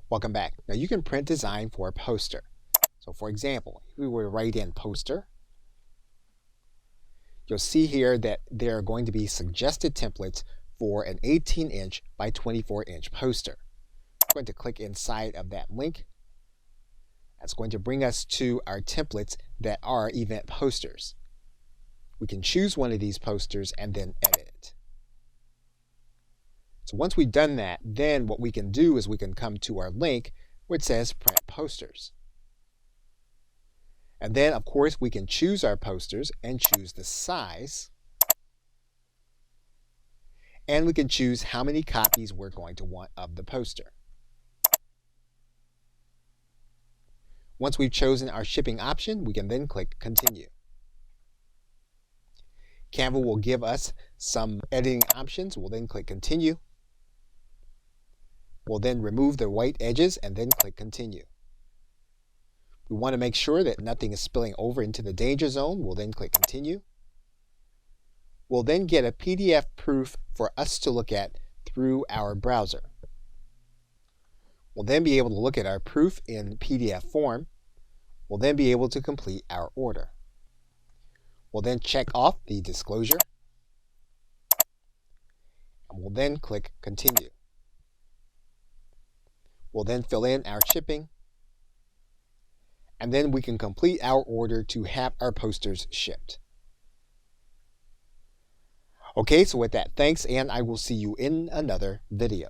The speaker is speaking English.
Welcome back. Now you can print design for a poster. So for example, if we were to write in poster, you'll see here that there are going to be suggested templates for an 18-inch by 24-inch poster. I'm going to click inside of that link. That's going to bring us to our templates that are event posters. We can choose one of these posters and then edit it. So once we've done that, then what we can do is we can come to our link where it says print posters. And then of course we can choose our posters and choose the size. And we can choose how many copies we're going to want of the poster. Once we've chosen our shipping option, we can then click Continue. Canva will give us some editing options. We'll then click Continue. We'll then remove the white edges and then click Continue. We want to make sure that nothing is spilling over into the danger zone. We'll then click Continue. We'll then get a PDF proof for us to look at through our browser. We'll then be able to look at our proof in PDF form. We'll then be able to complete our order. We'll then check off the disclosure. And we'll then click Continue. We'll then fill in our shipping. And then we can complete our order to have our posters shipped. Okay, so with that, thanks, and I will see you in another video.